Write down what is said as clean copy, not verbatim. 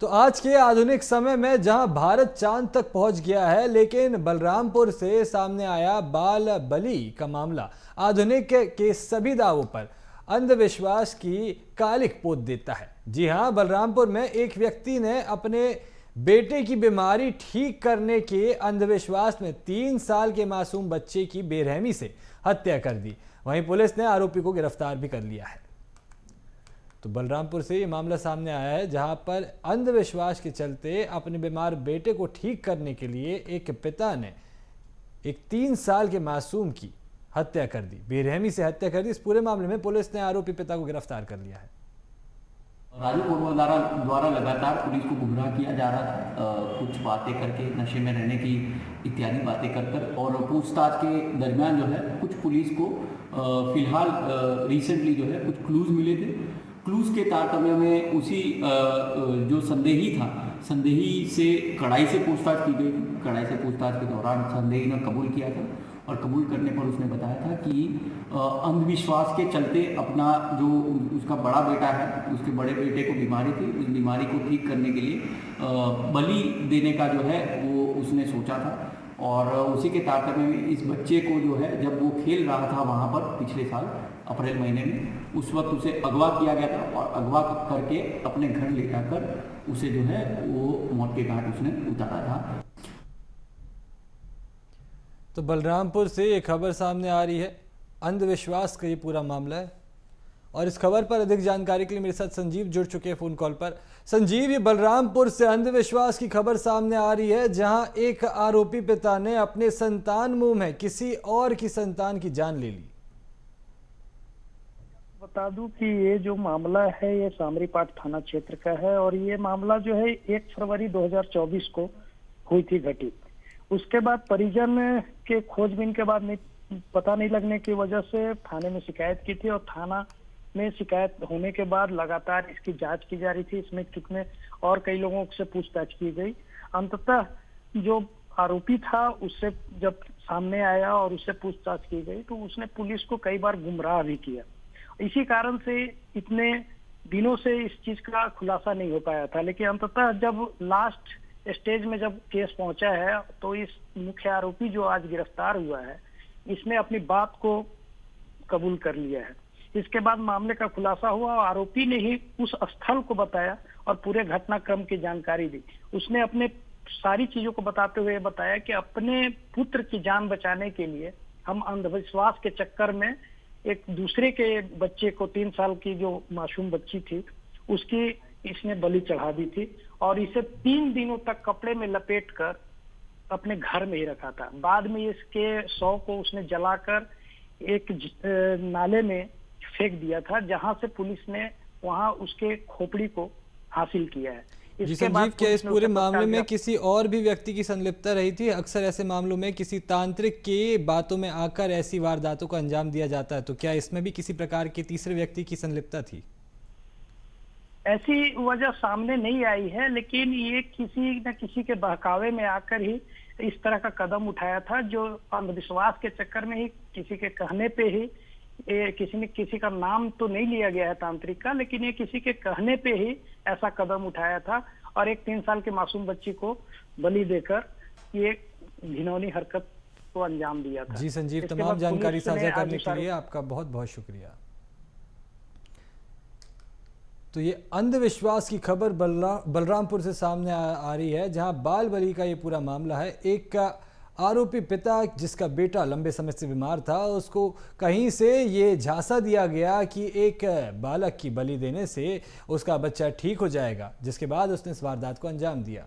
तो आज के आधुनिक समय में जहां भारत चांद तक पहुंच गया है, लेकिन बलरामपुर से सामने आया बाल बलि का मामला आधुनिक के सभी दावों पर अंधविश्वास की कालिख पोत देता है। जी हां, बलरामपुर में एक व्यक्ति ने अपने बेटे की बीमारी ठीक करने के अंधविश्वास में 3 साल के मासूम बच्चे की बेरहमी से हत्या कर दी। वहीं पुलिस ने आरोपी को गिरफ्तार भी कर लिया है। तो बलरामपुर से ये मामला सामने आया है, जहां पर अंधविश्वास के चलते अपने बीमार बेटे को ठीक करने के लिए एक पिता ने एक 3 साल के मासूम की हत्या कर दी, बेरहमी से हत्या कर दी। इस पूरे मामले में पुलिस ने आरोपी पिता को गिरफ्तार कर लिया है। राजू कोटवाल द्वारा लगातार पुलिस को गुमराह किया जा रहा था, कुछ बातें करके, नशे में रहने की इत्यादि बातें कर और पूछताछ के दरमियान जो है कुछ पुलिस को फिलहाल रिसेंटली जो है कुछ क्लूज मिले थे। क्लूज के तारतम्य में उसी जो संदेही से कड़ाई से पूछताछ की गई। कड़ाई से पूछताछ के दौरान संदेही ने कबूल किया था और कबूल करने पर उसने बताया था कि अंधविश्वास के चलते अपना जो उसका बड़ा बेटा है, उसके बड़े बेटे को बीमारी थी, उस बीमारी को ठीक करने के लिए बलि देने का जो है वो उसने सोचा था। और उसी के तारतम्य में इस बच्चे को जो है जब वो खेल रहा था वहाँ पर पिछले साल अप्रैल महीने में, उस वक्त उसे अगवा किया गया था और अगवा करके अपने घर ले जाकर उसे जो है वो मौत के घाट उसने उतारा था। तो बलरामपुर से ये खबर सामने आ रही है, अंधविश्वास का ये पूरा मामला है। और इस खबर पर अधिक जानकारी के लिए मेरे साथ संजीव जुड़ चुके हैं फोन कॉल पर। संजीव, ये बलरामपुर से अंधविश्वास की खबर सामने आ रही है, जहां एक आरोपी पिता ने अपने संतान मुंह में किसी और की संतान की जान ले ली। बता दूं कि ये जो मामला है ये सामरीपाट थाना क्षेत्र का है और ये मामला जो है 1 फरवरी 2024 को हुई थी घटित। उसके बाद परिजन के खोजबीन के बाद पता नहीं लगने की वजह से थाने में शिकायत की थी और थाना में शिकायत होने के बाद लगातार इसकी जांच की जा रही थी। इसमें कितने और कई लोगों से पूछताछ की गई। अंततः जो आरोपी था उससे जब सामने आया और उससे पूछताछ की गई तो उसने पुलिस को कई बार गुमराह भी किया। इसी कारण से इतने दिनों से इस चीज का खुलासा नहीं हो पाया था। लेकिन अंततः जब लास्ट स्टेज में जब केस पहुंचा है तो इस मुख्य आरोपी जो आज गिरफ्तार हुआ है, इसने अपनी बात को कबूल कर लिया है। इसके बाद मामले का खुलासा हुआ और आरोपी ने ही उस स्थल को बताया और पूरे घटनाक्रम की जानकारी दी। उसने अपने सारी चीजों को बताते हुए बताया कि अपने पुत्र की जान बचाने के लिए हम अंधविश्वास के चक्कर में एक दूसरे के बच्चे को, 3 साल की जो मासूम बच्ची थी, उसकी इसने बलि चढ़ा दी थी और इसे 3 दिनों तक कपड़े में लपेटकर अपने घर में ही रखा था। बाद में इसके शव को उसने जलाकर एक नाले में फेंक दिया था, जहां से पुलिस ने वहां उसके खोपड़ी को हासिल किया है। जी संजीव, क्या इस पूरे मामले में किसी और भी व्यक्ति की संलिप्तता रही थी? अक्सर ऐसे मामलों में किसी तांत्रिक के बातों में आकर ऐसी वारदातों को अंजाम दिया जाता है, तो क्या इसमें भी किसी प्रकार के तीसरे व्यक्ति की संलिप्तता थी? ऐसी वजह सामने नहीं आई है, लेकिन ये किसी न किसी के बहकावे में आकर ही इस तरह का कदम उठाया था, जो अंधविश्वास के चक्कर में ही, किसी के कहने पे ही, किसी का नाम तो नहीं लिया गया है तांत्रिक का, लेकिन ये किसी के कहने पे ही ऐसा कदम उठाया था और एक 3 साल के मासूम बच्ची को बलि देकर ये घिनौनी हरकत को अंजाम दिया था। जी संजीव, तमाम जानकारी साझा करने के लिए आपका बहुत बहुत शुक्रिया। तो ये अंधविश्वास की खबर बलरामपुर से सामने आ रही है, जहां बाल बलि का ये पूरा मामला है। एक आरोपी पिता जिसका बेटा लंबे समय से बीमार था, उसको कहीं से ये झांसा दिया गया कि एक बालक की बलि देने से उसका बच्चा ठीक हो जाएगा, जिसके बाद उसने इस वारदात को अंजाम दिया।